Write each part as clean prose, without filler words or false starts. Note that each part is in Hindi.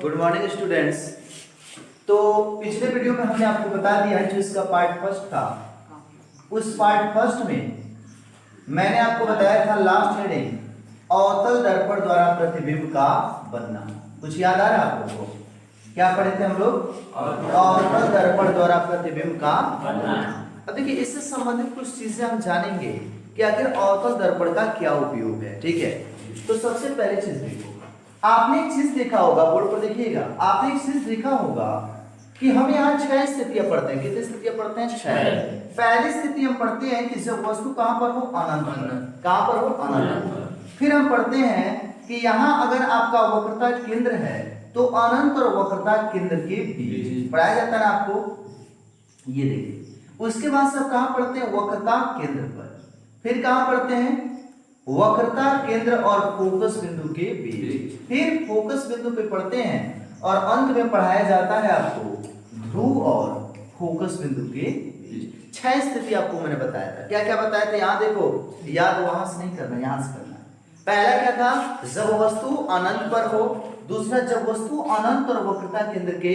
Good morning students. तो पिछले वीडियो में हमने आपको बता दिया है जो इसका पार्ट फर्स्ट था, उस पार्ट फर्स्ट में मैंने आपको बताया था लास्ट हेडिंग अवतल दर्पण द्वारा प्रतिबिंब का बनना। कुछ याद आ रहा है आप लोगों को? क्या पढ़े थे हम लोग? अवतल दर्पण द्वारा प्रतिबिंब का बनना। अब देखिए इससे संबंधित कुछ चीजें हम जानेंगे कि आखिर अवतल दर्पण का क्या उपयोग है। ठीक है, तो सबसे पहले चीज देखो, आपने एक चीज देखा होगा, बोर्ड पर देखिएगा, आपने एक चीज देखा होगा कि हम यहाँ 6 स्थितियां पढ़ते हैं। कितनी स्थितियां पढ़ते हैं? 6। पहली स्थिति हम पढ़ते हैं कि जब वस्तु कहां पर हो? अनंत। कहां पर हो? अनंत। फिर हम पढ़ते हैं कि यहाँ अगर आपका वक्रता केंद्र है तो अनंत और वक्रता केंद्र के बीच पढ़ाया जाता है ना आपको, ये देखिए। उसके बाद सब कहां पढ़ते हैं? वक्रता केंद्र पर। फिर कहां पढ़ते हैं? वक्रता केंद्र और फोकस बिंदु के बीच। फिर फोकस बिंदु पे पढ़ते हैं और अंत में पढ़ाया जाता है आपको ध्रुव और फोकस बिंदु के बीच। 6 स्थिति आपको मैंने बताया था। क्या क्या बताया था? यहाँ देखो, याद वहां से नहीं करना, यहां से करना। पहला क्या था? जब वस्तु अनंत पर हो। दूसरा, जब वस्तु अनंत और वक्रता केंद्र के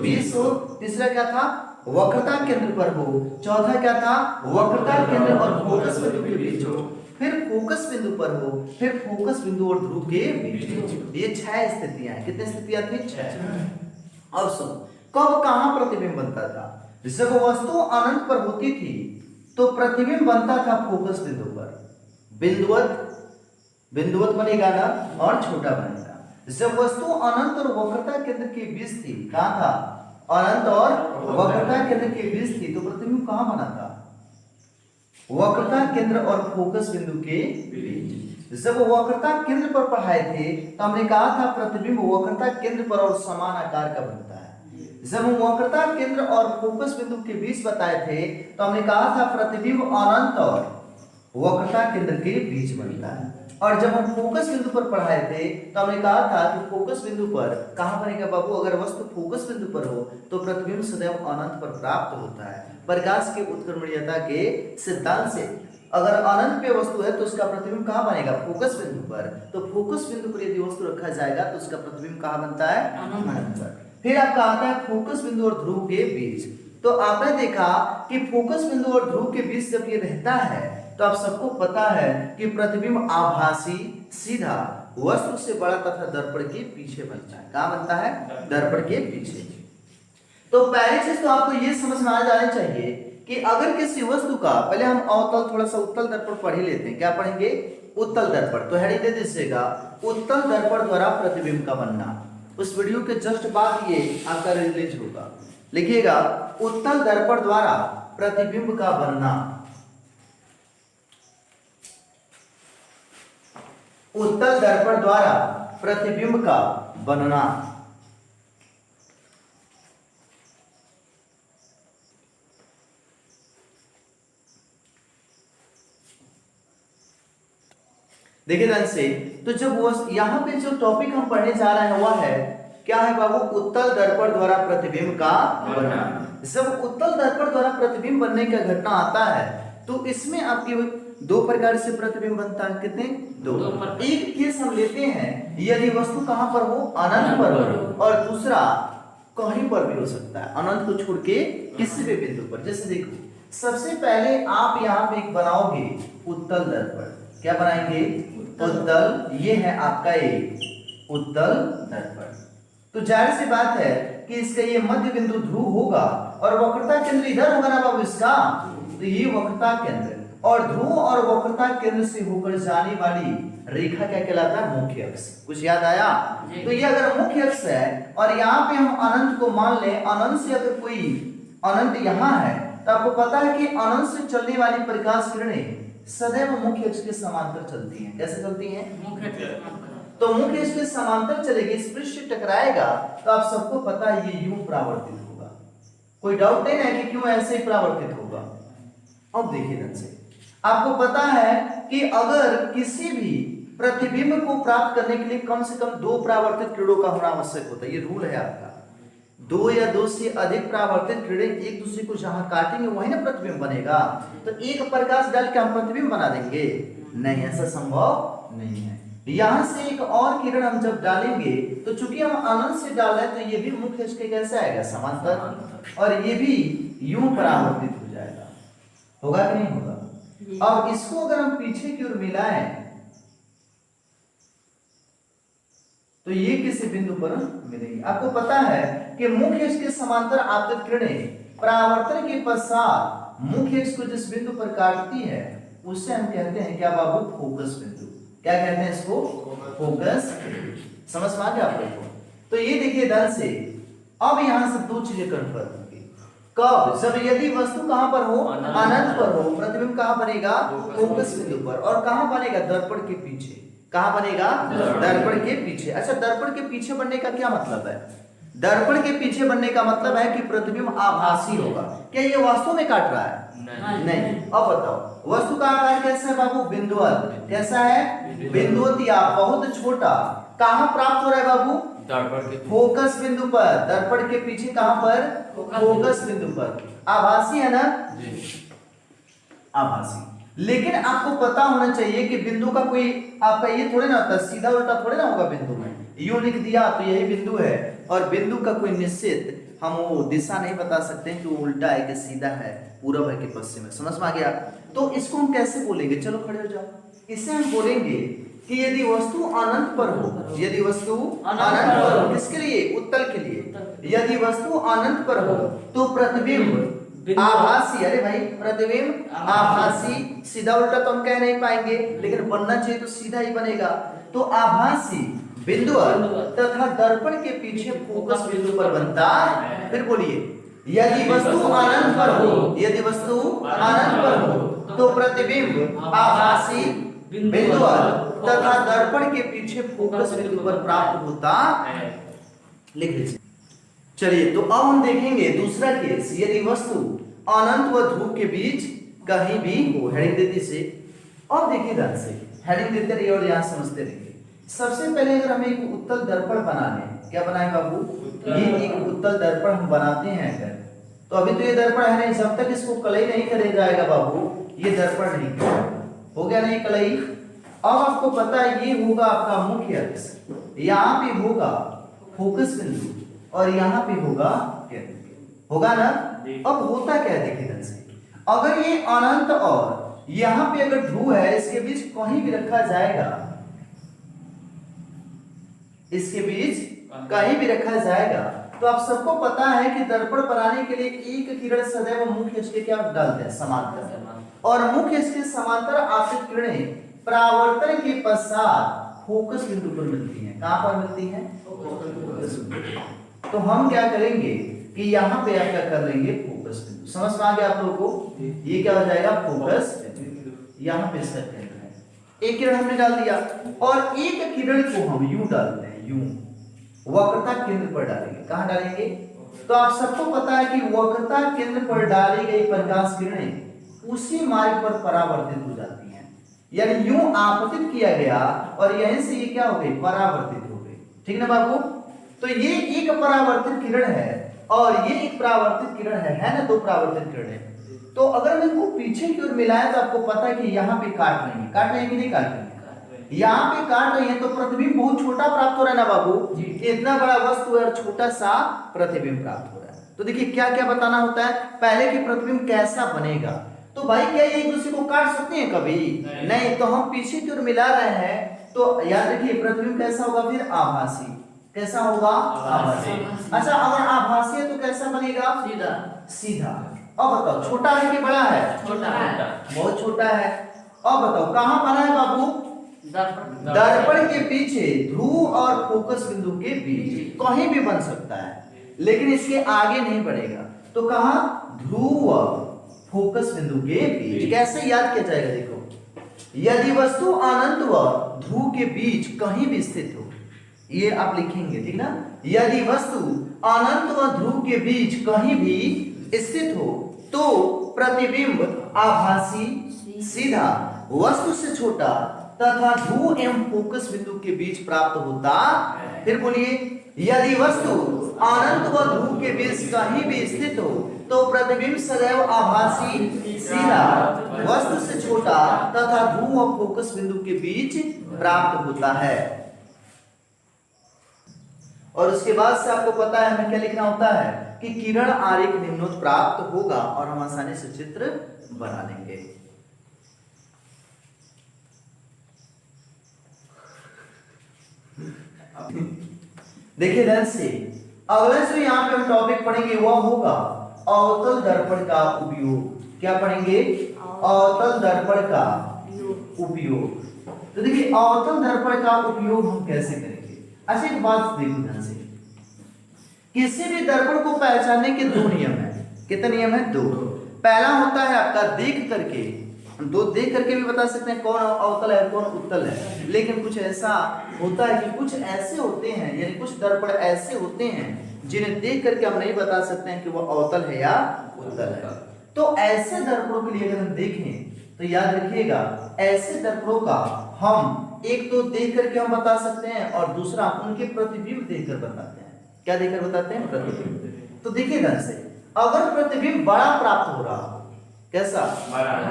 बीच हो। तीसरा क्या था? वक्रता केंद्र पर हो। चौथा क्या था? वक्रता केंद्र और फोकस बिंदु के बीच हो। फिर फोकस बिंदु पर हो। फिर फोकस बिंदु और ध्रुव के बीच हो। ये 6 स्थितियां हैं। कितनी स्थितियां थी? 6। अब सुनो, कब कहां प्रतिबिंब बनता था? जब वस्तु अनंत पर होती थी तो प्रतिबिंब बनता था फोकस बिंदु पर। बिंदुवत बनेगा ना और छोटा बनेगा। जब वस्तु अनंत और वक्रता केंद्र के बीच थी, कहां था? अनंत और वक्रता केंद्र के बीच थी, तो प्रतिबिंब कहां बना था? वक्रता केंद्र और फोकस बिंदु के बीच। जब वक्रता केंद्र पर पढ़ाए थे तो हमने कहा था प्रतिबिंब वक्रता केंद्र पर और समान आकार का बनता है। जब हम वक्रता केंद्र और फोकस बिंदु के बीच बताए थे तो हमने कहा था प्रतिबिंब अनंत और वक्रता केंद्र के बीच बनता है। और जब हम फोकस बिंदु पर पढ़ाए थे तो हमने कहा था कि फोकस बिंदु पर कहां बनेगा बाबू? अगर वस्तु फोकस बिंदु पर हो तो प्रतिबिंब सदैव अनंत पर प्राप्त होता है। प्रकाश के उत्क्रमणीयता के सिद्धांत से अगर अनंत पे वस्तु है तो उसका प्रतिबिंब कहां बनेगा? फोकस बिंदु पर। तो फोकस बिंदु पर यदि वस्तु रखा जाएगा तो उसका प्रतिबिंब कहां बनता है? अनंत पर। फिर आपका आता है फोकस बिंदु और ध्रुव के बीच। तो आपने देखा कि फोकस बिंदु और ध्रुव के बीच जब ये रहता है तो आप सबको पता है कि प्रतिबिंब आभासी सीधा वस्तु से बड़ा तथा दर्पण के पीछे बनता है। कहां बनता है? दर्पण के पीछे। तो पहली चीज तो आपको ये समझ में आ जानी चाहिए कि अगर किसी वस्तु का, पहले हम अवतल थोड़ा सा उत्तल दर्पण पढ़ ही लेते हैं। क्या पढ़ेंगे? उत्तल दर्पण। तो हेडिंग दे दीजिएगा उत्तल दर्पण द्वारा प्रतिबिंब का बनना। उस वीडियो के जस्ट बाद ये आपका रिलीज होगा। लिखिएगा उत्तल दर्पण द्वारा प्रतिबिंब का बनना। उत्तल दर्पण द्वारा प्रतिबिंब का बनना। देखिए ध्यान से, तो जब वो यहाँ पे जो टॉपिक हम पढ़ने जा रहे हैं वह है क्या है बाबू? उत्तल दर्पण द्वारा प्रतिबिंब का बनना। जब उत्तल दर्पण द्वारा प्रतिबिंब बनने का घटना आता है तो इसमें आपकी 2 प्रकार से प्रतिबिंब बनता है। कितने? 2। एक केस हम लेते हैं यदि वस्तु कहां पर हो? अनंत पर हो। और दूसरा कहीं पर भी हो सकता है, अनंत को छोड़ के किसी भी बिंदु पर। जैसे देखो, सबसे पहले आप यहाँ पे एक बनाओगे उत्तल दर्पण। क्या बनाएंगे? उत्तल। ये है आपका एक उत्तल दर्पण। तो जाहिर सी बात है कि इसका ये मध्य बिंदु ध्रुव होगा और वक्रता केंद्र इधर होगा ना बाबू इसका, तो ये वक्रता केंद्र और ध्रुव और वक्रता केंद्र से होकर जाने वाली रेखा क्या कहलाता है? मुख्य अक्ष। कुछ याद आया? तो ये अगर मुख्य अक्ष है और यहाँ पे हम अनंत को मान लें, अनंत से अगर कोई अनंत यहाँ है तो आपको पता है कि अनंत से चलने वाली प्रकाश किरणें सदैव मुख्य अक्ष के समांतर चलती हैं। कैसे चलती हैं? तो मुख्य अक्ष के समांतर चलेगी, इस पृष्ठ से टकराएगा तो आप सबको पता है ये यूं परावर्तित होगा। कोई डाउट नहीं है कि क्यों ऐसे ही परावर्तित होगा। अब देखिए ध्यान से, आपको पता है कि अगर किसी भी प्रतिबिंब को प्राप्त करने के लिए कम से कम 2 परावर्तित किरणों का होना आवश्यक होता है। ये रूल है आपका। 2 या 2 से अधिक परावर्तित किरणें एक दूसरे को जहां काटेंगे वही ना प्रतिबिंब बनेगा। तो एक प्रकाश डाल के हम प्रतिबिंब बना देंगे? नहीं, ऐसा संभव नहीं है। यहां से एक और किरण हम जब डालेंगे तो चूंकि हम अनंत से डाल रहे हैं तो ये भी मुख्य इसके कैसे आएगा, समांतर, और ये भी यूं परावर्तित हो जाएगा। होगा कि नहीं होगा? अब इसको अगर हम पीछे की ओर मिलाएं तो ये किसी बिंदु पर मिलेगी। आपको पता है कि मुख्य अक्ष के समांतर आपतित किरणें परावर्तन के पश्चात मुख्य अक्ष को जिस बिंदु पर काटती है उससे हम कहते हैं क्या बाबू, फोकस बिंदु। क्या कहते हैं इसको, फोकस। समझ में आ गया आप लोगों को? तो ये देखिए ध्यान से, अब यहां से दो चीजें कंफर्म होंगी। कब? जब यदि वस्तु कहां पर हो, अनंत पर हो, प्रतिबिंब कहां बनेगा, फोकस बिंदु पर। और कहां बनेगा, दर्पण के पीछे। कहां बनेगा, दर्पण के पीछे। अच्छा, दर्पण के पीछे बनने का क्या मतलब है? दर्पण के पीछे बनने का मतलब है कि प्रतिबिंब आभासी होगा। क्या ये वास्तव में काट रहा है? नहीं। अब बताओ वस्तु का आकार कैसा है बाबू, बिंदुवत। कैसा है, बिंदुवत या बहुत छोटा। कहां प्राप्त हो रहा है बाबू, दर्पण के फोकस बिंदु पर। दर्पण के पीछे कहां पर, फोकस बिंदु पर। आभासी है ना, आभासी। लेकिन आपको पता होना चाहिए कि बिंदु का कोई आपका ये थोड़े ना होता, सीधा उल्टा थोड़े ना होगा बिंदु में। यूं लिख दिया तो यही बिंदु है, और बिंदु का कोई निश्चित हम वो दिशा नहीं बता सकते कि वो उल्टा है कि सीधा है, पूरब है कि पश्चिम है। समझ में आ गया? तो इसको हम कैसे बोलेंगे, चलो खड़े हो जाओ। इसे हम बोलेंगे कि यदि वस्तु अनंत पर हो, यदि वस्तु अनंत पर हो, किसके लिए, उत्तल के लिए। यदि वस्तु अनंत पर हो तो प्रतिबिंब आभासी। अरे भाई, प्रतिबिंब आभासी। सीधा उल्टा तो हम कह नहीं पाएंगे, लेकिन बनना चाहिए तो सीधा ही बनेगा। तो आभासी बिंदु तथा दर्पण के पीछे फोकस बिंदु पर बनता है। फिर बोलिए, यदि वस्तु अनंत पर हो, यदि वस्तु अनंत पर हो तो प्रतिबिंब आभासी बिंदु तथा दर्पण के पीछे फोकस बिंदु पर प्राप्त होता है। लिख लीजिए। चलिए, तो अब हम देखेंगे दूसरा केस। यदि वस्तु अनंत व ध्रुव के बीच कहीं भी हो। हेडिंग देती से, अब देखिए ध्यान से, हेडिंग देते रहिए और यहां समझते रहिए। सबसे पहले अगर हमें एक उत्तल दर्पण बनाने, क्या बनाए बाबू, ये एक उत्तल दर्पण हम बनाते हैं अगर, तो अभी तो ये दर्पण है नहीं, जब तक इसको कलई नहीं करे जाएगा बाबू ये दर्पण नहीं करेगा। हो गया नहीं कलई? अब आपको पता है ये होगा आपका मुख्य अक्ष, यहाँ पे होगा फोकस बिंदु और यहाँ पे होगा केंद्र। होगा ना? अब होता क्या है देखिए ध्यान से, अगर ये अनंत और यहाँ पे अगर ध्रुव है, इसके बीच कहीं भी रखा जाएगा, इसके बीच कहीं भी रखा जाएगा, तो आप सबको पता है कि दर्पण बनाने के लिए एक किरण सदैव मुख्य अक्ष के क्या डालते हैं, समांतर। और मुख्य अक्ष के समांतर आपतित किरणें परावर्तन के पश्चात फोकस बिंदु पर मिलती हैं। कहां पर मिलती हैं? फोकस बिंदु। तो हम क्या करेंगे कि यहाँ पे आप क्या कर लेंगे, फोकस बिंदु। समझ में आ गया आप लोगों को? ये क्या हो जाएगा, फोकस बिंदु। यहाँ पे इसका केंद्र है। एक किरण हमने डाल दिया और एक किरण को हम यूं डालते हैं, यूं वक्रता केंद्र पर डालेंगे। कहां डालेंगे? तो आप सबको पता है कि वक्रता केंद्र पर डाली गई प्रकाश किरणें उसी मार्ग पर परावर्तित हो जाती हैं। यानी यूं आपतित किया गया और यहीं से ये क्या हो गई, परावर्तित हो गई। ठीक ना बाबू? तो ये एक परावर्तित किरण है और ये एक परावर्तित किरण है ना, दो परावर्तित किरण है। तो अगर मैं इनको पीछे की ओर मिलाएं तो आपको पता है कि यहाँ पे काट रही है, काट रही है कि नहीं काट रही है? यहाँ पे काट रही है तो प्रतिबिंब बहुत छोटा प्राप्त हो रहा है ना बाबू, इतना बड़ा वस्तु है और छोटा सा प्रतिबिंब प्राप्त हो रहा है। तो देखिए क्या क्या बताना होता है, पहले कि प्रतिबिंब कैसा बनेगा। तो भाई क्या ये एक दूसरे को काट सकते हैं कभी? नहीं। तो हम पीछे की ओर मिला रहे हैं तो याद रखिए प्रतिबिंब कैसा होगा, फिर आभासी। कैसा होगा, आभासी। अच्छा, अगर आभासी है तो कैसा बनेगा, सीधा। सीधा। अब बताओ छोटा है कि बड़ा है? छोटा है, बहुत छोटा है। अब बताओ कहां बना है बाबू, दर्पण के पीछे, ध्रुव और फोकस बिंदु के बीच कहीं भी बन सकता है, लेकिन इसके आगे नहीं बढ़ेगा। तो कहां, ध्रुव और फोकस बिंदु के बीच। कैसे याद किया जाएगा, देखो, यदि वस्तु अनंत व ध्रुव के बीच कहीं भी स्थित हो, ये आप लिखेंगे, ठीक ना। यदि वस्तु अनंत व ध्रुव के बीच कहीं भी स्थित हो तो प्रतिबिंब आभासी, सीधा, वस्तु से छोटा तथा ध्रुव एवं फोकस बिंदु के बीच प्राप्त होता। फिर बोलिए, यदि वस्तु अनंत व ध्रुव के बीच कहीं भी स्थित हो तो प्रतिबिंब सदैव आभासी सीधा वस्तु से छोटा तथा ध्रुव और फोकस बिंदु के बीच प्राप्त होता है। और उसके बाद से आपको पता है हमें क्या लिखना होता है कि किरण आरेख निम्नोक्त प्राप्त होगा और हम आसानी से चित्र बना लेंगे। देखिए ध्यान से, अगला जो यहाँ पे हम टॉपिक पढ़ेंगे वह होगा अवतल दर्पण का उपयोग। क्या पढ़ेंगे? अवतल दर्पण का उपयोग। तो देखिए अवतल दर्पण का उपयोग हम कैसे करेंगे। अच्छा एक बात देखो ध्यान से, किसी भी दर्पण को पहचानने के दो नियम है। कितने नियम है? दो। पहला होता है आपका देख करके, दो देख करके भी बता सकते हैं कौन अवतल है कौन उत्तल है। लेकिन कुछ ऐसा होता है कि कुछ ऐसे होते हैं, यानी कुछ दर्पण ऐसे होते हैं जिन्हें देख करके हम नहीं बता सकते हैं कि वो अवतल है या उत्तल है। तो ऐसे दर्पणों के लिए अगर हम देखें तो याद रखिएगा, ऐसे दर्पणों का हम एक तो देख करके हम बता सकते हैं और दूसरा उनके प्रतिबिंब देखकर बताते हैं। क्या देखकर बताते हैं? प्रतिबिंब। तो देखिए ध्यान से, अगर प्रतिबिंब बड़ा प्राप्त हो रहा हो, कैसा?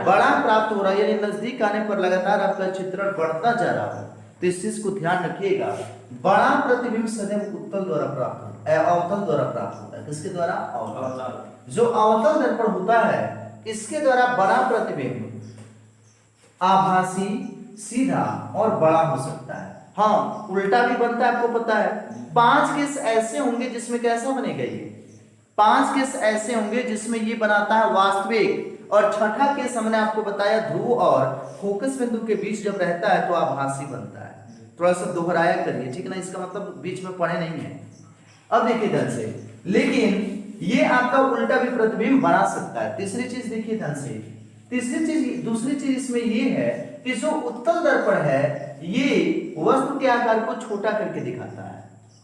बड़ा प्राप्त हो रहा है, यानी नजदीक आने पर लगातार आपका चित्रण बढ़ता जा रहा है, तो इस चीज को ध्यान रखिएगा। बड़ा प्रतिबिंब सदैव उत्तल द्वारा प्राप्त होता है, अवतल द्वारा प्राप्त होता है। किसके द्वारा? अवतल। जो अवतल दर्पण होता है इसके द्वारा बड़ा प्रतिबिंब आभासी, सीधा और बड़ा हो सकता है। हाँ, उल्टा भी बनता है, आपको पता है। 5 केस ऐसे होंगे जिसमें कैसा बनेगा ये? 5 केस ऐसे होंगे जिसमें ये बनाता है वास्तविक, और छठा केस हमने आपको बताया ध्रुव और फोकस बिंदु के बीच जब रहता है तो आभासी बनता है। थोड़ा सा दोहराया करिए, ठीक है ना, इसका मतलब बीच में पढ़े नहीं है। अब देखिए ध्यान से, लेकिन ये आपका उल्टा भी प्रतिबिंब बना सकता है। तीसरी चीज देखिए ध्यान से, दूसरी चीज इसमें ये है कि जो उत्तल दर्पण है ये वस्तु के आकार को छोटा करके दिखाता है।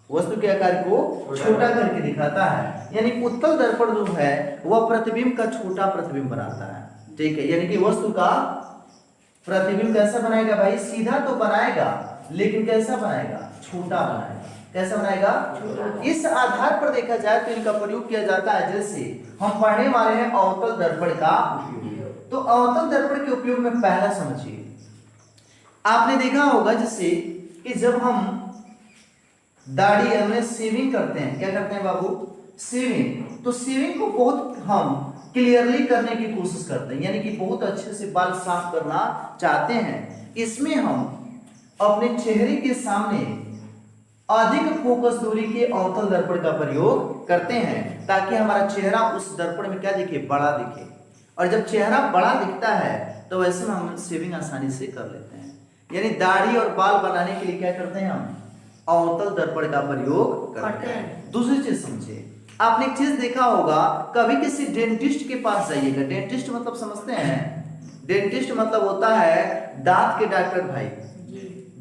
वस्तु के आकार को छोटा करके दिखाता है, यानी उत्तल दर्पण जो है वह प्रतिबिंब का छोटा प्रतिबिंब बनाता है। ठीक है, यानी कि वस्तु का प्रतिबिंब कैसा बनाएगा भाई? सीधा तो बनाएगा, लेकिन कैसा बनाएगा? छोटा बनाएगा। कैसा बनाएगा? इस आधार पर देखा जाए तो इनका प्रयोग किया जाता है। जैसे हम पढ़ने वाले हैं अवतल दर्पण का उपयोग। तो अवतल दर्पण के उपयोग में पहला समझिए, आपने देखा होगा जैसे कि जब हम दाढ़ी में शेविंग करते हैं, क्या करते हैं बाबू? शेविंग। तो शेविंग को बहुत हम क्लियरली करने की कोशिश करते हैं, यानी कि बहुत अच्छे से बाल साफ करना चाहते हैं। इसमें हम अपने चेहरे के सामने अधिक फोकस दूरी के अवतल दर्पण का प्रयोग करते हैं ताकि हमारा चेहरा उस दर्पण में क्या दिखे? बड़ा दिखे। और जब चेहरा बड़ा दिखता है तो वैसे में हम शेविंग आसानी से कर लेते हैं। यानी दाढ़ी और बाल बनाने के लिए क्या करते हैं? हम अवतल दर्पण का प्रयोग करते हैं। दूसरी चीज समझिए, आपने एक चीज देखा होगा, कभी किसी डेंटिस्ट के पास जाइएगा। डेंटिस्ट मतलब समझते हैं? डेंटिस्ट मतलब होता है दांत के डॉक्टर भाई,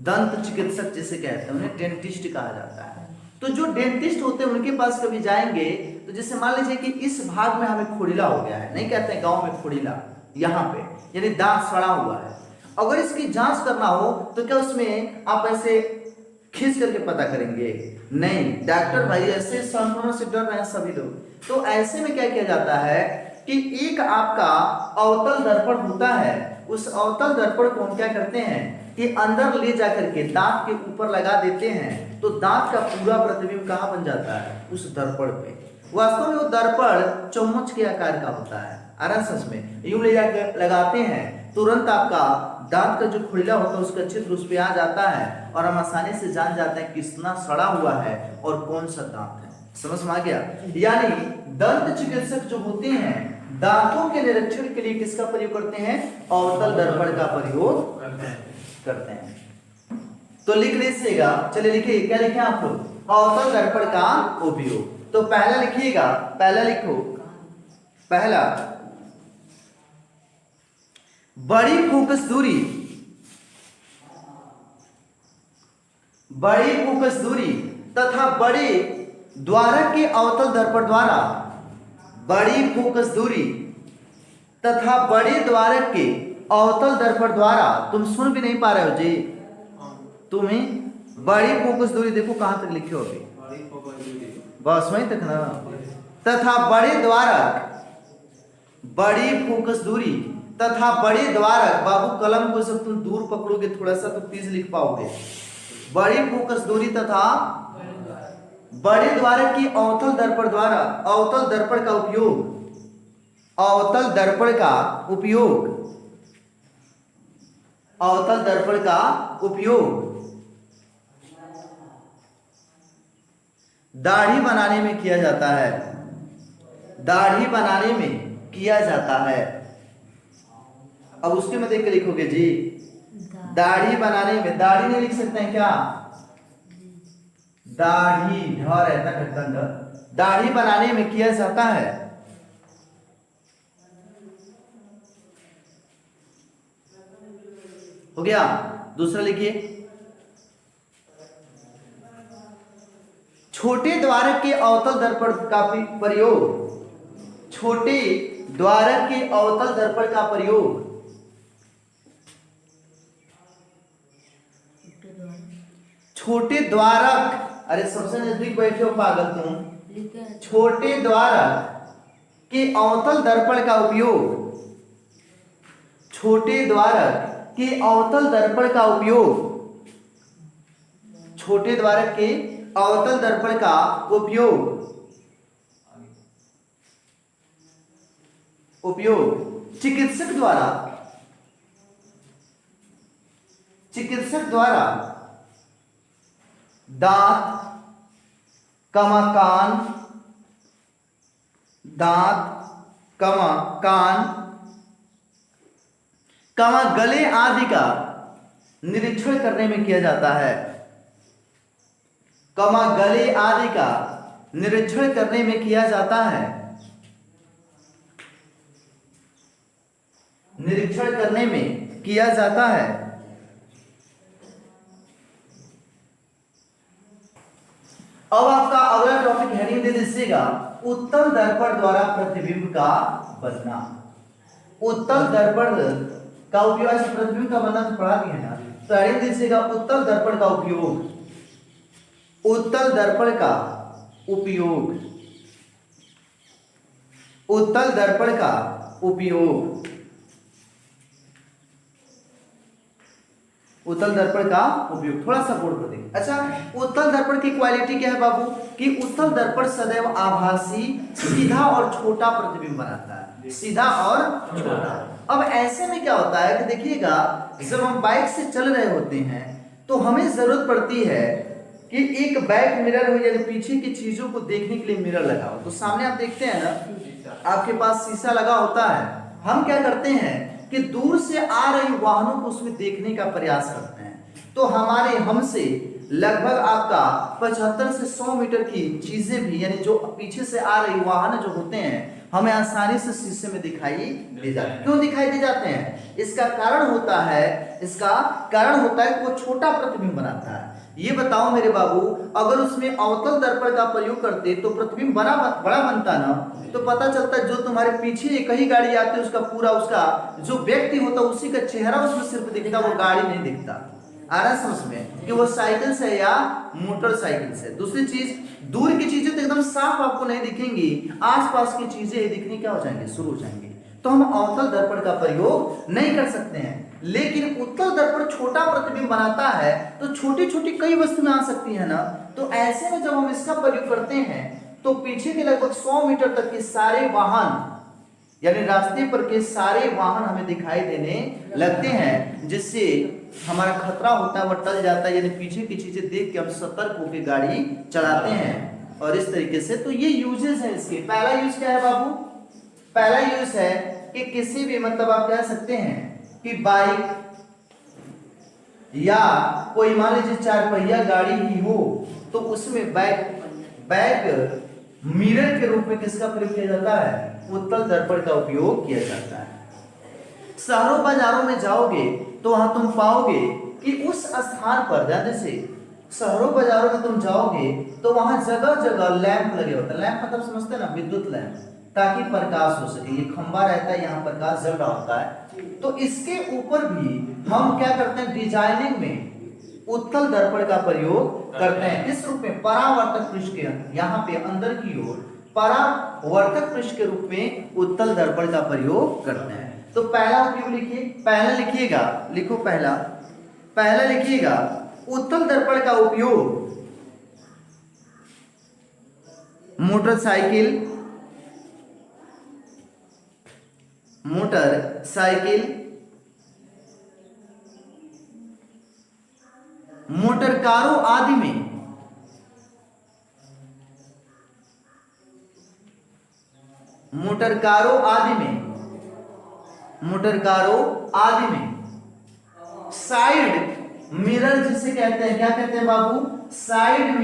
दंत चिकित्सक जिसे कहते हैं, उन्हें डेंटिस्ट कहा जाता है। तो जो डेंटिस्ट होते हैं उनके पास कभी जाएंगे तो जैसे मान लीजिए कि इस भाग में हमें खोड़िला हो गया है, नहीं कहते हैं गांव में खोड़िला, यहाँ पे यानी दांत सड़ा हुआ है। अगर इसकी जांच करना हो तो क्या उसमें आप ऐसे खींच करके पता करेंगे? नहीं, डॉक्टर भाई ऐसे संक्रमण से डर रहे हैं सभी लोग। तो ऐसे में क्या किया जाता है कि एक आपका अवतल दर्पण होता है, उस अवतल दर्पण को हम क्या करते हैं कि अंदर ले जाकर के दांत के ऊपर लगा देते हैं, तो दांत का पूरा प्रतिबिंब कहाँ बन जाता है? उस दर्पण पे। वास्तव में वो दर्पण चम्मच के आकार का होता है। आराम में यूं ले जाकर लगाते हैं, तुरंत आपका दांत का जो खुला होता है उसका चित्र उस पे आ जाता है और हम आसानी से जान जाते हैं कितना सड़ा हुआ है और कौन सा दांत है। समझ में आ गया? यानी दंत चिकित्सक जो होते हैं दांतों के निरीक्षण के लिए किसका प्रयोग करते हैं? अवतल दर्पण का प्रयोग करते हैं। तो लिख लीजिएगा, चलिए लिखिए, क्या लिखे आप लोग? अवतल दर्पण का उपयोग। तो पहला लिखिएगा, पहला लिखो, पहला बड़ी फोकस दूरी, बड़ी फोकस दूरी तथा बड़े द्वारक के अवतल दर्पण द्वारा, बड़ी फोकस दूरी तथा बड़े द्वारक के अवतल दर्पण द्वारा, तुम सुन भी नहीं पा रहे हो जी, तुम्हें बड़ी फोकस दूरी, देखो कहां तक लिखे हो अभी, बस वहीं तक ना, तथा बड़े द्वारक, बड़ी फोकस दूरी तथा बड़े द्वारक, बाबू कलम को जब तुम दूर पकड़ोगे थोड़ा सा तो तेज लिख पाओगे, बड़ी फोकस दूरी तथा बड़े द्वारक की अवतल दर्पण द्वारा, अवतल दर्पण का उपयोग, अवतल दर्पण का उपयोग, अवतल दर्पण का उपयोग दाढ़ी बनाने में किया जाता है, दाढ़ी बनाने में किया जाता है। अब उसके में देख के लिखोगे जी, दाढ़ी बनाने में, दाढ़ी नहीं लिख सकते हैं क्या, दाढ़ी ढ रहता है, दाढ़ी बनाने में किया जाता है। हो गया। दूसरा लिखिए, छोटे द्वारक के अवतल दर्पण का प्रयोग, छोटे द्वारक के अवतल दर्पण का प्रयोग, छोटे द्वारक, अरे सबसे नजदीक बैठे हो पागल तुम, छोटे द्वारक के अवतल दर्पण का उपयोग, छोटे द्वारक के अवतल दर्पण का उपयोग, छोटे द्वारक के अवतल दर्पण का उपयोग, उपयोग चिकित्सक द्वारा, चिकित्सक द्वारा दांत, कमा कान, दांत, कमा कान, कमा गले आदि का निरीक्षण करने में किया जाता है, कमा गले आदि का निरीक्षण करने में किया जाता है, निरीक्षण करने में किया जाता है। अब आपका अगला टॉपिक हेडिंग दे दीजिएगा, उत्तल दर्पण द्वारा प्रतिबिंब का बनना। उत्तल दर्पण का उपयोग, ऐसे प्रतिबिंब का बनना तो पढ़ा दिया ना, तो हेडिंग दीजिएगा उत्तल दर्पण का उपयोग, उत्तल दर्पण का उपयोग, उत्तल दर्पण का उपयोग, उत्तल दर्पण का उपयोग। थोड़ा सा बोर्ड पर देखिए। अच्छा, उत्तल दर्पण की क्वालिटी क्या है बाबू, कि उत्तल दर्पण सदैव आभासी, सीधा और छोटा प्रतिबिंब बनाता है, सीधा और छोटा। अब ऐसे में क्या होता है कि देखिएगा, जब हम बाइक से चल रहे होते हैं तो हमें जरूरत पड़ती है कि एक बैक मिरर हो, यानी पीछे की चीजों को देखने के लिए मिरर लगा हो। तो सामने आप देखते हैं ना, आपके पास शीशा लगा होता है, हम क्या करते हैं कि दूर से आ रही वाहनों को उसमें देखने का प्रयास करते हैं। तो हमारे हमसे लगभग आपका 75 से 100 मीटर की चीजें भी, यानी जो पीछे से आ रही वाहन जो होते हैं, हमें आसानी से शीशे में दिखाई दे जाते हैं। क्यों दिखाई दे जाते हैं? इसका कारण होता है, इसका कारण होता है कि वो छोटा प्रतिबिंब बनाता है। ये बताओ मेरे बाबू, अगर उसमें अवतल दर्पण का प्रयोग करते तो प्रतिबिंब बड़ा बनता ना, तो पता चलता जो तुम्हारे पीछे एक ही गाड़ी आती है, उसका पूरा, उसका जो व्यक्ति होता है उसी का चेहरा उसमें सिर्फ दिखता, वो गाड़ी नहीं दिखता। आ रहा समझ में कि वो साइकिल से या मोटरसाइकिल से। दूसरी चीज, दूर की चीजें तो एकदम साफ आपको नहीं दिखेंगी, आसपास की चीजें दिखनी क्या हो जाएंगी, शुरू हो जाएंगी। तो हम अवतल दर्पण का प्रयोग नहीं कर सकते हैं। लेकिन उत्तल दर्पण छोटा प्रतिबिंब बनाता है, तो छोटी छोटी कई वस्तुएं आ सकती है ना। तो ऐसे में जब हम इसका प्रयोग करते हैं तो पीछे के लगभग 100 मीटर तक के सारे वाहन, यानी रास्ते पर के सारे वाहन हमें दिखाई देने लगते हैं, जिससे हमारा खतरा होता है वो टल जाता है, यानी पीछे की चीजें देख के हम सतर्क होकर गाड़ी चलाते हैं। और इस तरीके से तो ये यूजेस है इसके। पहला यूज क्या है बाबू? पहला यूज है कि किसी भी, मतलब आप कह सकते हैं कि बाइक या कोई मान लीजिए 4 पहिया गाड़ी ही हो, तो उसमें बैक मिरर के रूप में किसका प्रयोग किया जाता है? उत्तल दर्पण का उपयोग किया जाता है। शहरों बाजारों में जाओगे तो वहां तुम पाओगे कि उस स्थान पर, जैसे शहरों बाजारों में तुम जाओगे तो वहां जगह जगह लैंप लगे होते हैं। लैंप मतलब समझते हैं ना, विद्युत लैंप। ताकि प्रकाश हो सके। ये खंभा रहता है, यहाँ प्रकाश जल रहा होता है। तो इसके ऊपर भी हम क्या करते हैं, डिजाइनिंग में उत्तल दर्पण का प्रयोग करते हैं। किस रूप में, परावर्तक पृष्ठ के यहाँ पे अंदर की ओर परावर्तक पृष्ठ के रूप में उत्तल दर्पण का प्रयोग करते हैं। तो पहला उपयोग लिखिए, पहला लिखिएगा, लिखो पहला लिखिएगा, उत्तल दर्पण का उपयोग मोटरसाइकिल मोटरकारों आदि में साइड मिरर जिसे कहते हैं, क्या कहते हैं बाबू, साइड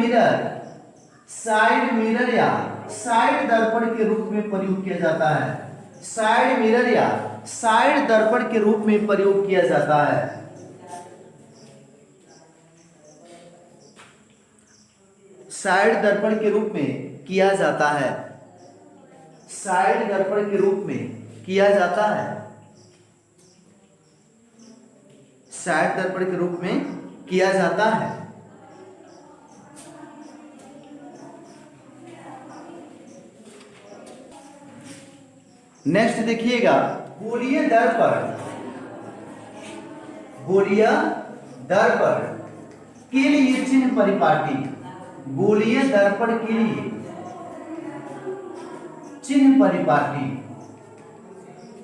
मिरर या साइड दर्पण के रूप में प्रयोग किया जाता है। साइड मिरर या साइड दर्पण के रूप में प्रयोग किया जाता है। साइड दर्पण के रूप में किया जाता है। साइड दर्पण के रूप में किया जाता है। साइड दर्पण के रूप में किया जाता है। नेक्स्ट देखिएगा, गोलीय दर्पण के लिए चिन्ह परिपाटी। गोलीय दर्पण के लिए चिन्ह परिपाटी,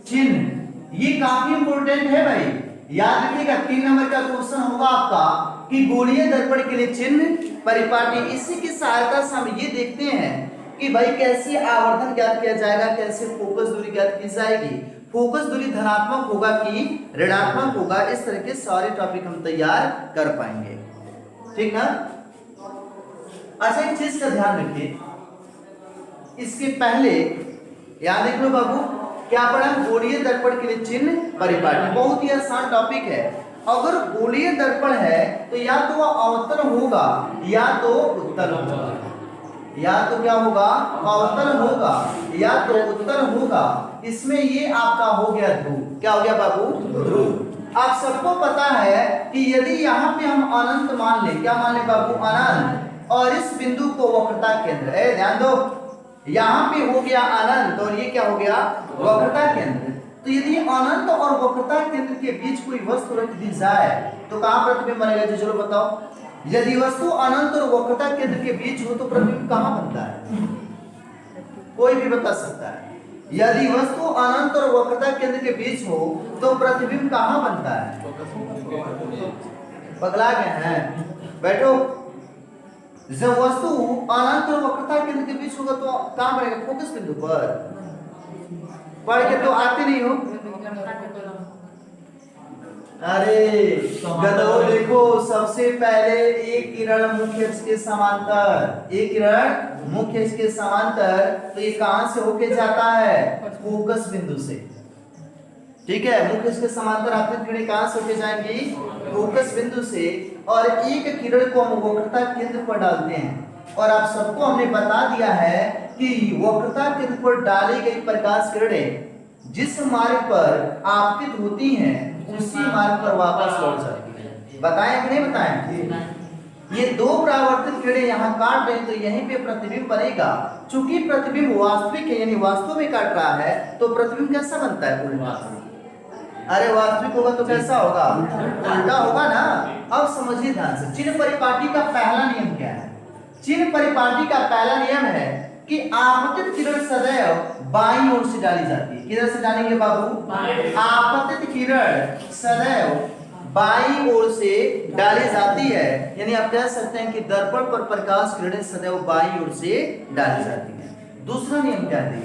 चिन्ह ये काफी इंपोर्टेंट है भाई, याद रखिएगा। 3 नंबर का क्वेश्चन होगा आपका कि गोलीय दर्पण के लिए चिन्ह परिपाटी। इसी की सहायता से हम ये देखते हैं कि भाई कैसे आवर्धन ज्ञात किया जाएगा, कैसे फोकस दूरी ज्ञात की जाएगी, फोकस दूरी धनात्मक होगा कि ऋणात्मक होगा, इस तरह के सारे टॉपिक हम तैयार कर पाएंगे, ठीक ना। अच्छा, एक चीज का ध्यान रखिए, इसके पहले याद देख लो बाबू, क्या पढ़ा, गोलीय दर्पण के लिए चिन्ह परिपाटी, बहुत ही आसान टॉपिक है। अगर गोलीय दर्पण है तो या तो वह अवतल होगा या तो उत्तल होगा, या तो क्या होगा, अवतल होगा या तो उत्तल होगा। इसमें ये आपका हो गया ध्रुव, क्या हो गया बाबू, ध्रुव। आप सबको पता है कि यदि यहाँ पे हम अनंत मान ले, क्या मान ले बाबू, अनंत, और इस बिंदु को वक्रता केंद्र, ध्यान दो, यहाँ पे हो गया अनंत और ये क्या हो गया, वक्रता केंद्र। तो यदि अनंत और वक्रता केंद्र के बीच कोई वस्तु रख दी जाए तो कहाँ प्रतिबिंब बनेगा जी, चलो बताओ। यदि वस्तु अनंत और वक्रता केंद्र के बीच हो तो प्रतिबिंब कहाँ बनता है, कोई भी बता सकता है। यदि वस्तु अनंत और वक्रता केंद्र के बीच हो तो प्रतिबिंब कहाँ बनता है, पगला गए हैं, बैठो। जब वस्तु अनंत और वक्रता केंद्र के बीच होगा तो कहाँ बनेगा, फोकस बिंदु पर। पढ़ के तो आते नहीं हो, अरे गधो, देखो सबसे पहले एक किरण मुख्य अक्ष के समांतर, एक किरण मुख्य अक्ष के समांतर, तो ये कहां से होके जाता है, फोकस बिंदु से, ठीक है। मुख्य अक्ष के समांतर आपकी किरणें कहां से होके जाएंगी, फोकस बिंदु से, और एक किरण को हम वक्रता केंद्र पर डालते हैं। और आप सबको हमने बता दिया है कि वक्रता केंद्र पर डाली गई प्रकाश किरणें जिस मार्ग पर आपतित होती हैं उसी मार्ग पर वापस लौट जाती है। बताएं कि नहीं बताएं? ये दो परावर्तित किरणें यहाँ काट रहे हैं तो यहीं पे प्रतिबिंब बनेगा। चूंकि प्रतिबिंब वास्तविक है यानी वास्तव में काट रहा है तो प्रतिबिंब कैसा बनता है, उल्टा। अरे वास्तविक होगा तो कैसा होगा, उल्टा होगा ना। अब समझिए ध्यान से, चिन्ह परिपाटी का पहला नियम क्या है। चिन्ह परिपाटी का पहला नियम है कि आपतित किरण सदैव बाईं ओर से डाली जाती है। किधर से डालेंगे बाबू, आपतित किरण सदैव बाईं ओर से डाली जाती है। यानी आप कह सकते हैं कि दर्पण पर प्रकाश किरणें सदैव बाईं ओर से डाली जाती है। दूसरा नियम क्या है,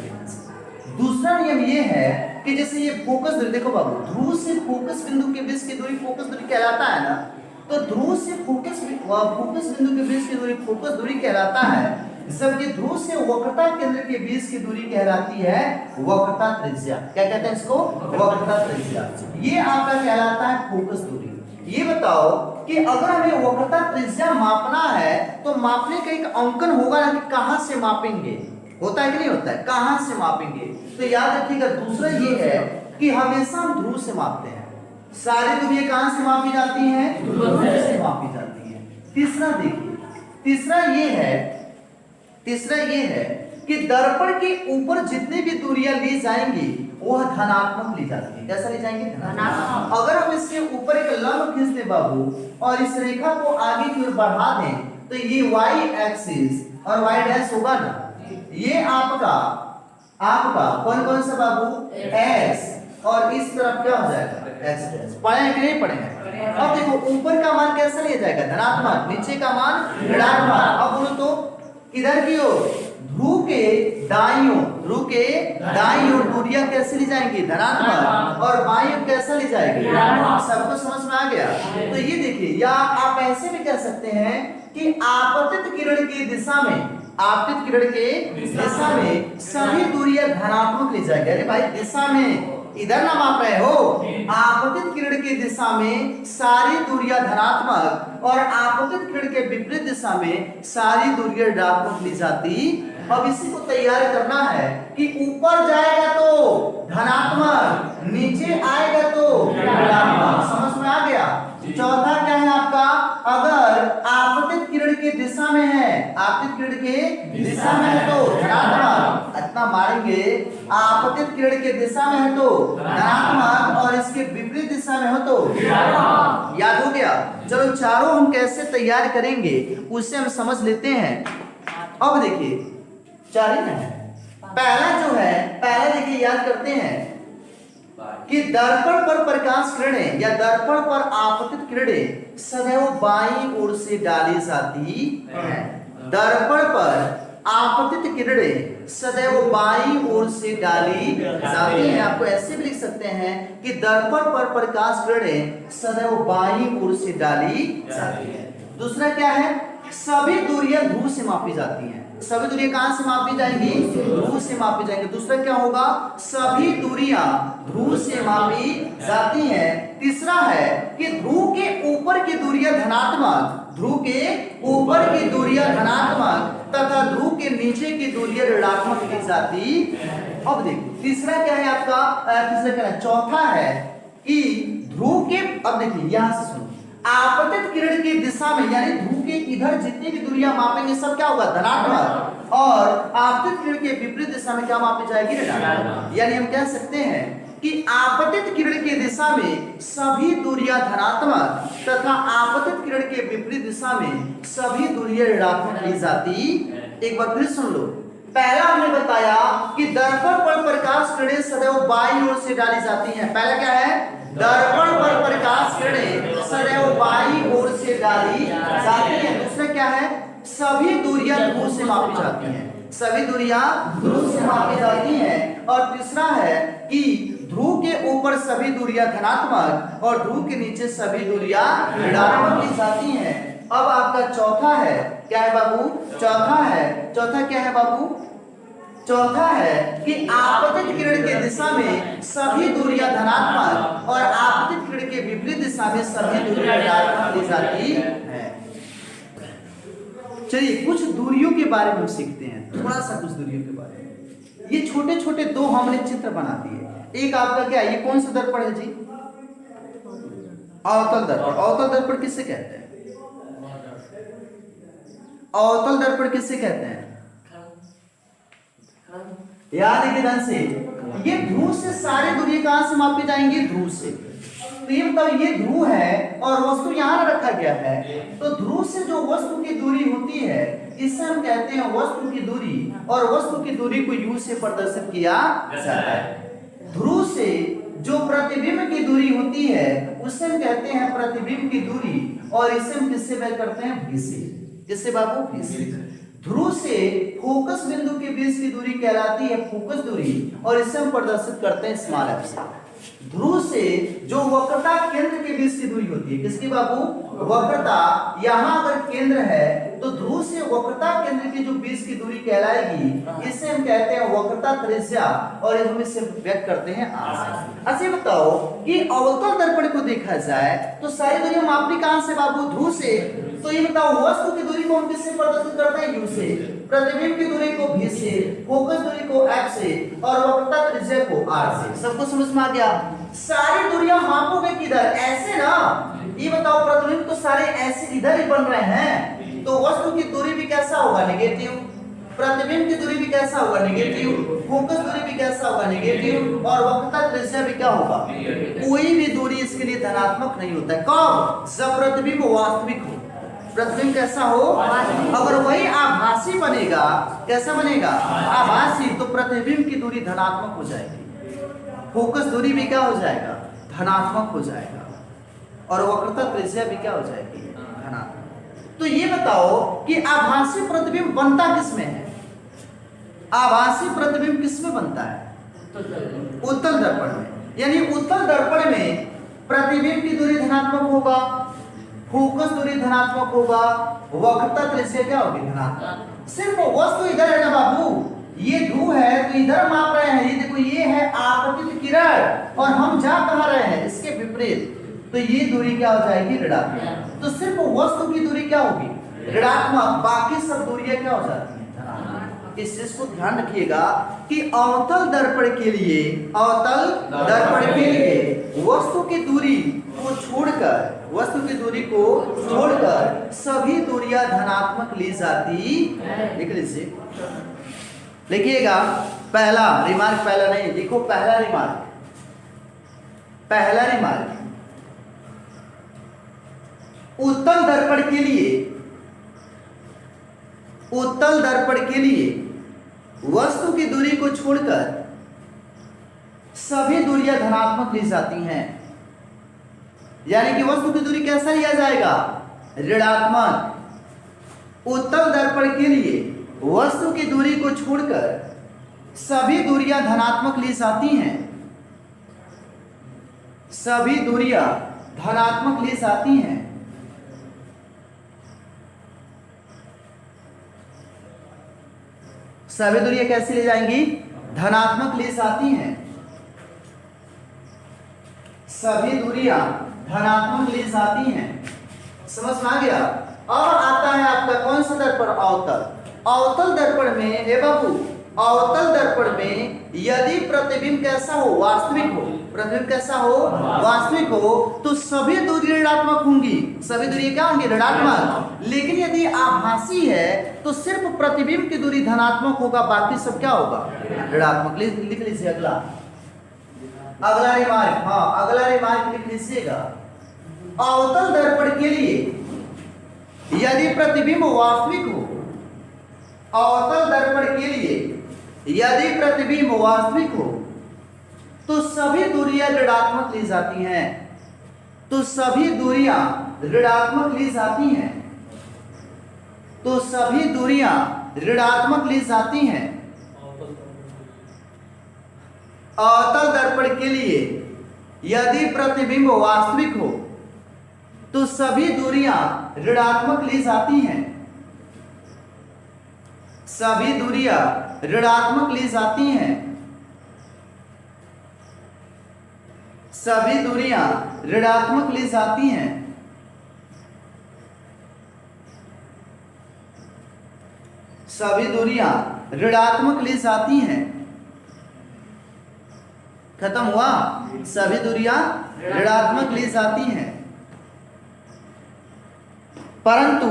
दूसरा नियम ये है कि जैसे ये फोकस दूरी, देखो बाबू, ध्रुव से फोकस बिंदु के बीच की दूरी फोकस दूरी कहलाता है ना। तो ध्रुव से फोकस बिंदु के बीच की दूरी फोकस दूरी कहलाता है, जबकि ध्रुव से वक्रता केंद्र के बीच की दूरी कहलाती है वक्रता त्रिज्या। क्या कहते हैं इसको, वक्रता त्रिज्या। ये आपका कहलाता है फोकस दूरी। ये बताओ कि अगर हमें वक्रता त्रिज्या मापना है तो मापने का एक अंकन होगा ना, कि कहां से मापेंगे, होता है कि नहीं होता है? कहां से मापेंगे? तो याद रखिएगा दूसरा ये है कि हमेशा हम ध्रुव से मापते हैं। सारी दूरियां कहां से मापी जाती हैं? ध्रुव से मापी जाती हैं। तीसरा देखिए, तीसरा ये है कि दर्पण के ऊपर जितनी भी दूरियां ली जाएंगी वह धनात्मक ली जाती है। कैसा ली जाएंगी? धनात्मक। अगर हम इसके ऊपर एक लंब खींच दें बाबू और इस रेखा को आगे की ओर बढ़ा दें तो ये y एक्सिस और y डैश होगा ना, ये आपका कौन कौन सा बाबू? x, और इस तरफ क्या हो जाएगा? x dash. पढ़े हैं कि नहीं पढ़े हैं? अब देखो ऊपर का मान कैसा लिया जाएगा? धनात्मक, नीचे का मान ऋणात्मक। अब बोलो तो इधर की ओर ध्रुव के दाईं ओर दूरियां कैसे ली जाएंगी? धनात्मक, और बाईं ओर कैसा ली जाएगी? सबको समझ में आ गया? तो ये देखिए, या आप ऐसे भी कह सकते हैं कि आपतित किरण की दिशा में सभी दूरियां धनात्मक ली जाएगी। अरे भाई दिशा में इधर ना माप रहे हो, आपतित किरण की दिशा में सारी दूरियां धनात्मक और आपतित किरण के विपरीत दिशा में सारी दूरियां ऋणात्मक ली जाती। अब इसी को तैयार करना है कि ऊपर जाएगा तो धनात्मक, नीचे आएगा तो ऋणात्मक। समझ में आ गया? चौथा क्या है आपका? अगर आपतित किरण की दिशा में है, आपतित किरण के दिशा में है तो धनात्मक, इतना मारेंगे। आपतित किरण की दिशा में है तो धनात्मक और इसके विपरीत दिशा में हो तो ऋणात्मक। याद हो गया? चलो चारों हम कैसे तैयार करेंगे उससे हम समझ लेते हैं। अब देखिए चार ही है। पहला देखिए याद करते हैं कि दर्पण पर प्रकाश किरणें या दर्पण पर आपतित किरणें सदैव बाईं ओर से डाली जाती है। दर्पण पर आपतित किरणें सदैव बाईं ओर से डाली जाती हैं। आपको ऐसे भी लिख सकते हैं कि दर्पण पर प्रकाश किरणें सदैव बाईं ओर से डाली जाती है। दूसरा क्या है? सभी दूरियां ध्रुव से मापी जाती हैं। सभी दूरियां कहां से मापी जाएंगी? ध्रुव से मापी जाएंगी। दूसरा क्या होगा? सभी दूरियां ध्रुव से मापी जाती हैं। तीसरा है कि ध्रुव के ऊपर की दूरियां धनात्मक, ध्रुव के ऊपर की दूरियां धनात्मक तथा ध्रुव के नीचे की दूरियां ऋणात्मक ली जाती। अब देखिए तीसरा क्या है आपका? तीसरा क्या है? चौथा है कि ध्रुव के, अब देखिए यहां से सुनो, आपतित किरण की दिशा में यानी ध्रुव के इधर जितनी भी दूरियां मापेंगे सब क्या होगा? धनात्मक, और आपतित किरण के विपरीत दिशा में क्या मापी जाएगी? ऋणात्मक। यानी हम कह सकते हैं कि आपतित किरण की दिशा में सभी दूरियां धनात्मक तथा आपतित किरण के विपरीत दिशा में सभी दूरियां ऋणात्मक ली जाती। एक बार फिर सुन लो। पहला हमने बताया कि दर्पण पर प्रकाश किरणें सदैव बाईं ओर से डाली जाती हैं। पहला क्या है? दर्पण पर प्रकाश किरणें सदैव बाईं ओर से डाली जाती हैं। दूसरा क्या है? सभी दूरियां ध्रुव से मापी जाती हैं। सभी दूरियां ध्रुव से मापी जाती हैं। और तीसरा है कि ध्रुव के ऊपर सभी दूरियां धनात्मक और ध्रुव के नीचे सभी दूरियां ऋणात्मक ली जाती हैं। अब आपका चौथा है, क्या है बाबू? चौथा क्या है बाबू? चौथा है कि आपतित किरण की दिशा में सभी दूरियां धनात्मक और आपतित किरण के विपरीत दिशा में सभी दूरियां ऋणात्मक ली जाती है। चलिए कुछ दूरियों के बारे में हम सीखते हैं, थोड़ा सा कुछ दूरियों के बारे में। ये छोटे छोटे दो हमने चित्र बना दिए। एक आपका क्या है? ये कौन सा दर्पण है जी? अवतल दर्पण। अवतल दर्पण किससे कहते हैं? अवतल दर्पण किससे कहते हैं? याद है ध्यान से, ये ध्रुव से सारी दूरी कहां से मापी जाएंगी? ध्रुव से। तो ये मतलब ये ध्रुव है और वस्तु यहां रखा गया है, तो ध्रुव से जो वस्तु की दूरी होती है इससे हम कहते हैं वस्तु की दूरी, और वस्तु की दूरी को यू से प्रदर्शित किया जाता है। ध्रुव से जो प्रतिबिंब की दूरी होती है उससे हम कहते हैं प्रतिबिंब की दूरी, और इसे हम किससे व्यक्त करते हैं? भी से। किससे बाबू? भी से। ध्रुव से फोकस बिंदु के बीच की दूरी कहलाती है फोकस दूरी, और इसे हम प्रदर्शित करते हैं स्मॉल एफ से। ध्रुव से जो वक्रता केंद्र के बीच की दूरी होती है, किसकी बाबू? वक्रता। यहां अगर केंद्र है तो ध्रुव से वक्रता केंद्र की जो बीच की दूरी कहलाएगी, इसे हम कहते हैं वक्रता त्रिज्या, और हम इसे व्यक्त करते हैं आर से। अच्छा बताओ कि अवतल दर्पण को देखा जाए तो सारी दूरी मापनी कहां से बाबू? ध्रुव से। तो ये बताओ वस्तु की दूरी को हम किससे प्रदर्शित करते हैं? u से, प्रतिबिंब की दूरी को v से, फोकस दूरी को f से और वक्रता त्रिज्या को r से। सबको समझ में आ गया? सारी दूरियां मापोगे किधर? ऐसे ना। ये बताओ प्रतिबिंब तो सारे ऐसे इधर ही बन रहे हैं, तो वस्तु की दूरी भी कैसा होगा? नेगेटिव। प्रतिबिंब की दूरी भी कैसा होगा? नेगेटिव। फोकस दूरी भी कैसा होगा? नेगेटिव। और वक्रता त्रिज्या भी क्या होगा? कोई भी दूरी इसके लिए धनात्मक नहीं होता है। कब? जब प्रतिबिंब वास्तविक हो। प्रतिबिंब कैसा हो? अगर वही आभासी बनेगा, कैसा बनेगा? आभासी, तो प्रतिबिंब की दूरी धनात्मक हो जाएगी, फोकस दूरी भी क्या हो जाएगा? धनात्मक हो जाएगा, और वक्रता त्रिज्या भी क्या हो जाएगी? धनात्मक। तो ये बताओ कि आभासी प्रतिबिंब बनता किसमें है? आभासी प्रतिबिंब किसमें बनता है? उत्तल दर्पण में। यानी उत्तल दर्पण में प्रतिबिंब की दूरी धनात्मक होगा, फोकस दूरी धनात्मक होगा, वक्रता त्रिज्या क्या होगी? धनात्मक। सिर्फ वस्तु इधर है ना बाबू, ये ध्रुव है तो इधर माप रहे हैं, ये देखो ये है आपतित किरण और हम जा कहां रहे हैं? इसके विपरीत, तो ये दूरी क्या हो जाएगी? ऋणात्मक। तो सिर्फ वस्तु की दूरी क्या होगी? ऋणात्मक, बाकी सब दूरियां क्या हो जाती हैं? धनात्मक। इस चीज को ध्यान रखिएगा कि अवतल दर्पण के लिए, अवतल दर्पण के लिए वस्तु की दूरी को छोड़कर, वस्तु की दूरी को छोड़कर सभी दूरियां धनात्मक ली जाती। लिख लीजिए, लिखिएगा। पहला रिमार्क, पहला नहीं, देखो पहला रिमार्क, पहला रिमार्क, उत्तल दर्पण के लिए, उत्तल दर्पण के लिए वस्तु की दूरी को छोड़कर सभी दूरियां धनात्मक ली जाती हैं। यानी कि वस्तु की दूरी कैसा लिया जाएगा? ऋणात्मक। उत्तल दर्पण के लिए वस्तु की दूरी को छोड़कर सभी दूरियां धनात्मक ली जाती हैं, सभी दूरियां धनात्मक ली जाती हैं। सभी दूरियां कैसे ली जाएंगी? धनात्मक ली जाती हैं, सभी दूरियां धनात्मक ली जाती हैं। समझ में आ गया? अब आता है आपका कौन सा दर्पण? अवतल। अवतल दर्पण में हे बाबू, अवतल दर्पण में यदि प्रतिबिंब कैसा हो? वास्तविक हो। प्रतिबिंब कैसा हो? वास्तविक हो, तो सभी दूरी ऋणात्मक होंगी। सभी दूरी क्या होंगी? ऋणात्मक। लेकिन यदि आभासी है तो सिर्फ प्रतिबिंब की दूरी धनात्मक होगा, बाकी सब क्या होगा? ऋणात्मक। लिख लीजिए अगला, अगला रिमार्क। हाँ, अगला रिमार्क लिख लीजिएगा। अवतल दर्पण के लिए यदि प्रतिबिंब वास्तविक हो, अवतल दर्पण के लिए यदि प्रतिबिंब वास्तविक हो, तो सभी दूरियां ऋणात्मक ली जाती हैं, तो सभी दूरियां ऋणात्मक ली जाती हैं, तो सभी दूरियां ऋणात्मक ली जाती हैं। अवतल दर्पण के लिए यदि प्रतिबिंब वास्तविक हो, तो सभी दूरियां ऋणात्मक ली जाती हैं, सभी दूरियां ऋणात्मक ली जाती हैं, सभी दूरियां ऋणात्मक ली जाती हैं, सभी दूरियां ऋणात्मक ली जाती हैं। खत्म हुआ? सभी दूरियां ऋणात्मक ली जाती हैं, परंतु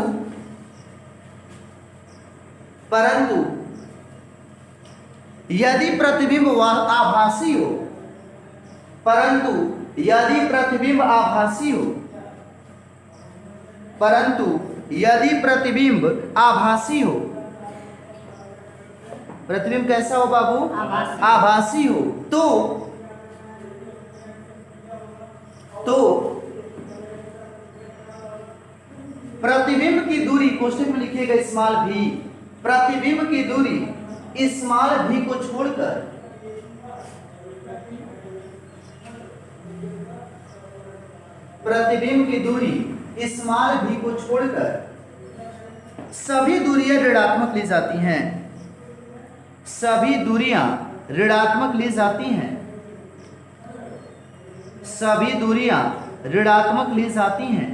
परंतु यदि प्रतिबिंब आभासी हो, परंतु यदि प्रतिबिंब आभासी हो, परंतु यदि प्रतिबिंब आभासी हो, प्रतिबिंब कैसा हो बाबू? आभासी हो, तो प्रतिबिंब की दूरी, क्वेश्चन में लिखिएगा स्मॉल भी, प्रतिबिंब की दूरी स्मॉल भी को छोड़कर प्रतिबिंब की दूरी स्मॉल भी को छोड़कर सभी दूरियां ऋणात्मक ली जाती हैं, सभी दूरियां ऋणात्मक ली जाती हैं, सभी दूरियां ऋणात्मक ली जाती हैं,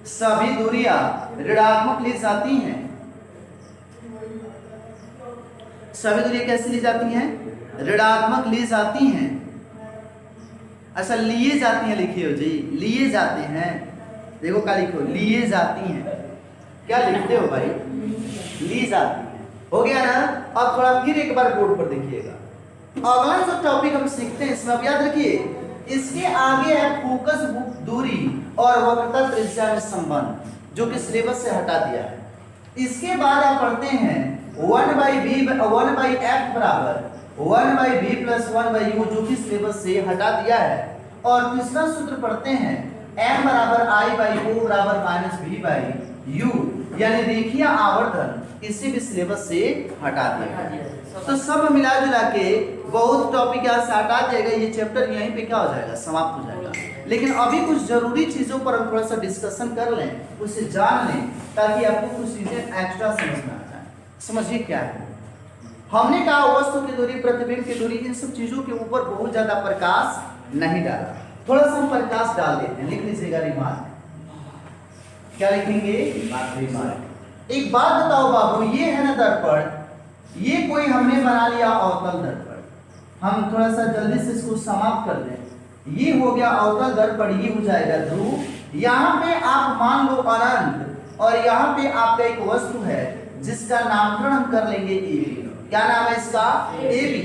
सभी दूरियां ऋणात्मक ली जाती हैं। सभी दूरियां कैसे ली जाती हैं? ऋणात्मक ली जाती हैं। अच्छा, लिए जाती हैं लिखिए हो जी, लिए जाते हैं। देखो क्या लिखो, लिए जाती हैं। क्या लिखते हो भाई? ली जाती हैं। हो गया ना? अब थोड़ा फिर एक बार बोर्ड पर देखिएगा। अगला जो टॉपिक हम सीखते हैं इसमें अब याद रखिए, इसके आगे है फोकस दूरी और वक्रता त्रिज्या में संबंध, जो कि सिलेबस से हटा दिया है। इसके बाद आप पढ़ते हैं 1/f बराबर 1/b + 1/u, जो कि सिलेबस से हटा दिया है। और तीसरा सूत्र पढ़ते हैं m बराबर I/o बराबर -b/u, यानी रेखीय आवर्धन, इसी भी सिलेबस से हटा दिया। तो सब मिला जुला के बहुत टॉपिक यहाँ से हटा देगा। ये चैप्टर यहीं पे क्या हो जाएगा? समाप्त हो जाएगा। लेकिन अभी कुछ जरूरी चीजों पर हम थोड़ा सा डिस्कशन कर लें, उसे जान लें, ताकि आपको कुछ चीजें एक्स्ट्रा समझ में आ जाए। समझिए क्या है। हमने कहा वस्तु की दूरी, प्रतिबिंब की दूरी, इन सब चीजों के ऊपर बहुत ज्यादा प्रकाश नहीं डाला। थोड़ा सा हम प्रकाश डाल देते हैं। लिख लीजिएगा रिमार्क। क्या लिखेंगे? रिमार्क। एक बात बताओ बाबू, ये है ना दर्पण, ये कोई हमने बना लिया अवतल दर्पण। हम थोड़ा सा जल्दी से इसको समाप्त कर दें। ये हो गया अवतल दर्पण, ये हो जाएगा ध्रुव। यहाँ पे आप मान लो अनंत, और यहाँ पे आपका एक वस्तु है जिसका नामकरण हम कर लेंगे AB। क्या नाम है इसका? AB।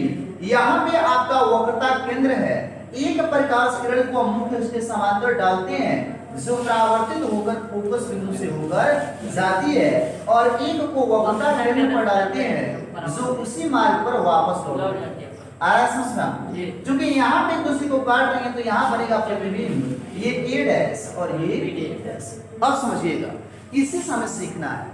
यहाँ पे आपका वक्रता केंद्र है। एक प्रकाश किरण को हम मुख्य उसके समांतर डालते हैं, जो परावर्तित होकर फोकस बिंदु से होकर जाती है, और एक को वक्रता केंद्र पर डालते हैं, जो उसी मार्ग पर वापस लौटती है। आ रहा समझ में? क्योंकि यहाँ पे दूसरी को काट रहे हैं तो यहाँ बनेगा प्रतिबिंब, ये A' और ये B'। अब समझिएगा, इसी समय सीखना है।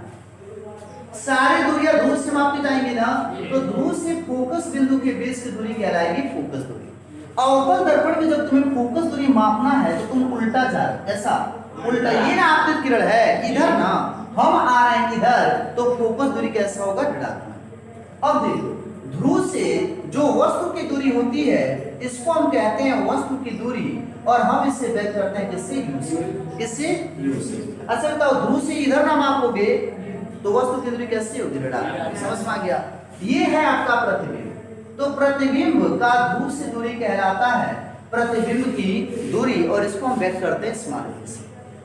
सारी दूरियां ध्रुव से मापी जाएंगी ना, तो ध्रुव से फोकस बिंदु के बीच की दूरी कहलाएगी फोकस दूरी। अवतल दर्पण में जब तुम्हें फोकस दूरी मापना है तो तुम उल्टा जा रहे, ऐसा उल्टा। ये ना आपतित किरण है इधर ना, हम आ रहे हैं इधर, तो फोकस दूरी कैसा होगा? ऋणात्मक। अब देखो, ध्रुव से जो वस्तु की दूरी होती है, इसको हम कहते हैं वस्तु की दूरी, और हम इसे व्यक्त करते हैं किससे? u से। किससे? u से। अच्छा बताओ, ध्रुव से इधर ना मापोगे तो वस्तु की दूरी कैसी होगी? ऋणात्मक। समझ में आ गया? ये है आपका प्रतिबिंब। तो प्रतिबिंब का ध्रुव से दूरी कहलाता है प्रतिबिंब की दूरी, और इसको हम व्यक्त करते हैं स्मॉल a से।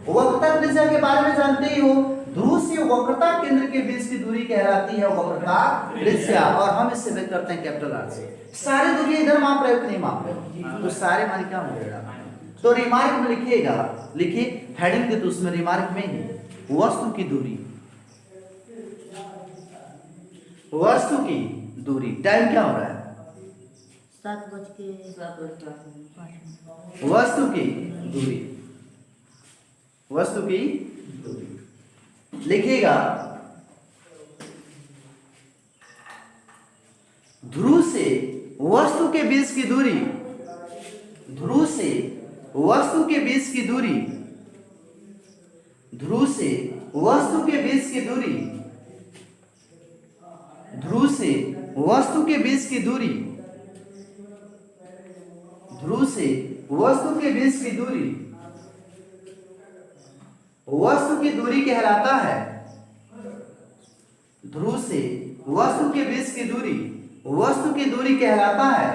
वक्रता त्रिज्या के बारे में जानते ही हो, ध्रुव से वक्रता केंद्र के बीच की दूरी कहलाती है वक्रता त्रिज्या, और हम इसे व्यक्त करते हैं कैपिटल R से। सारी दूरी इधर माप रहे हो कि नहीं माप रहे हो? तो सारे मान क्या हो जाएगा? तो रिमार्क में लिखिएगा, लिखिए हेडिंग के, तो उसमें रिमार्क में ही वस्तु की दूरी, वस्तु की दूरी। टाइम क्या हो रहा है? 7:05। वस्तु की दूरी, वस्तु की दूरी लिखिएगा। ध्रुव से वस्तु के बीच की दूरी, ध्रुव से वस्तु के बीच की दूरी, ध्रुव से वस्तु के बीच की दूरी, ध्रुव से वस्तु के बीच की दूरी, ध्रुव से वस्तु के बीच की दूरी, वस्तु की दूरी कहलाता है। ध्रुव से वस्तु के बीच की दूरी, वस्तु की दूरी कहलाता है।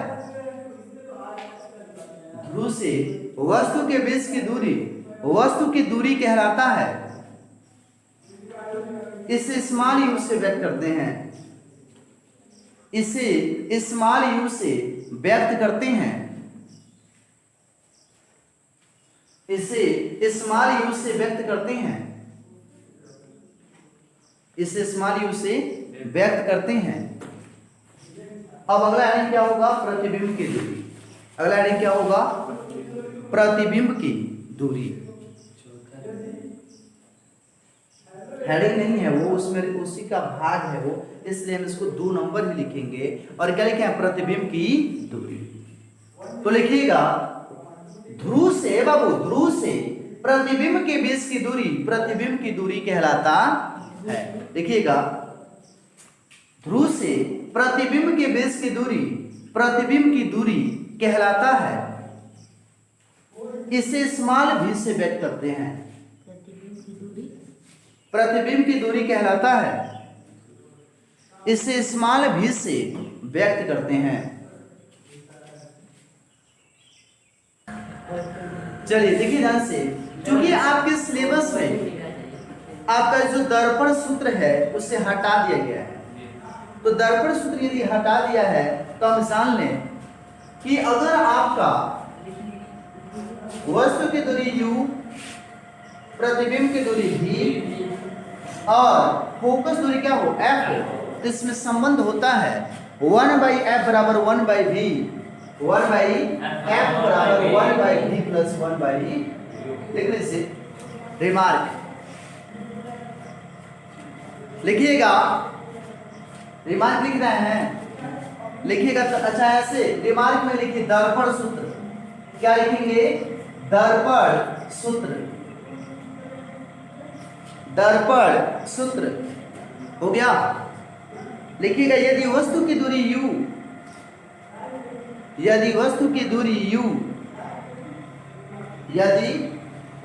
ध्रुव से वस्तु के बीच की दूरी, वस्तु की दूरी कहलाता है। इसे स्मॉल u से व्यक्त करते हैं, इसे स्मॉल u से व्यक्त करते हैं, इसे स्मॉल u से व्यक्त करते हैं, इसे स्मॉल u से व्यक्त करते हैं। अब अगला हेडिंग क्या होगा? प्रतिबिंब की दूरी। अगला हेडिंग क्या होगा? प्रतिबिंब की दूरी। हेडिंग नहीं है वो, उसमें उसी का भाग है वो, इसलिए हम इसको 2 नंबर ही लिखेंगे। और क्या लिखे हैं? प्रतिबिंब की दूरी। तो लिखिएगा ध्रुव से, बाबू ध्रुव से प्रतिबिंब के बीच की दूरी, प्रतिबिंब की दूरी कहलाता है। देखिएगा, ध्रुव से प्रतिबिंब के बीच की दूरी, प्रतिबिंब की दूरी कहलाता है। इसे स्मॉल v से व्यक्त करते हैं, प्रतिबिंब की दूरी कहलाता है। इसे स्मॉल v से व्यक्त करते हैं। चलिए देखिए ध्यान से, क्योंकि आपके सिलेबस में आपका जो दर्पण सूत्र है उसे हटा दिया गया है, तो दर्पण सूत्र यदि हटा दिया है तो हम जान लें कि अगर आपका वस्तु की दूरी u, प्रतिबिंब की दूरी v और फोकस दूरी क्या हो f हो, तो इसमें संबंध होता है 1/f बराबर 1/v, 1/f बराबर 1/v प्लस 1/v। लिख लीजिए रिमार्क, लिखिएगा रिमार्क लिख रहे हैं, लिखिएगा तो अच्छा ऐसे रिमार्क में लिखिए दर्पण सूत्र। क्या लिखेंगे? दर्पण सूत्र, दर्पण सूत्र हो गया। लिखिएगा यदि वस्तु की दूरी u, यदि वस्तु की दूरी u, यदि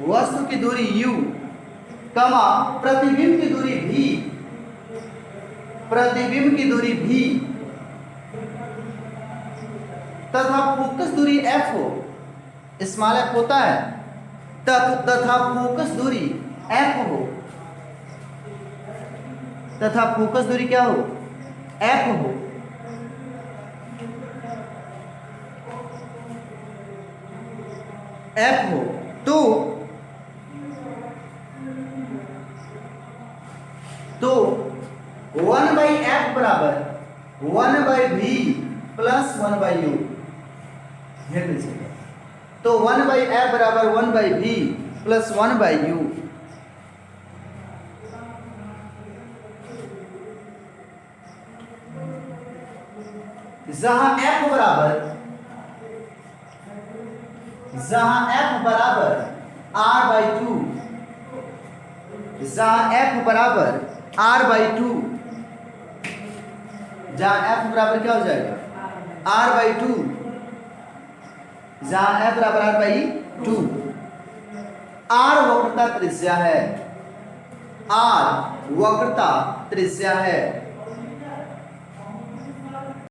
वस्तु की दूरी u, कमा प्रतिबिंब की दूरी v, प्रतिबिंब की दूरी v तथा फोकस दूरी f हो, स्मॉल f होता है, तथा फोकस दूरी f हो, तथा फोकस दूरी क्या हो f हो, f हो, तो 1/f बराबर 1/v प्लस 1/u। तो 1/f बराबर 1/v प्लस 1/u। जहां f बराबर r/2, जहां f बराबर r/2, जहां f बराबर क्या हो जाएगा r/2, जहां f बराबर r/2, r वक्रता त्रिज्या है, r वक्रता त्रिज्या है।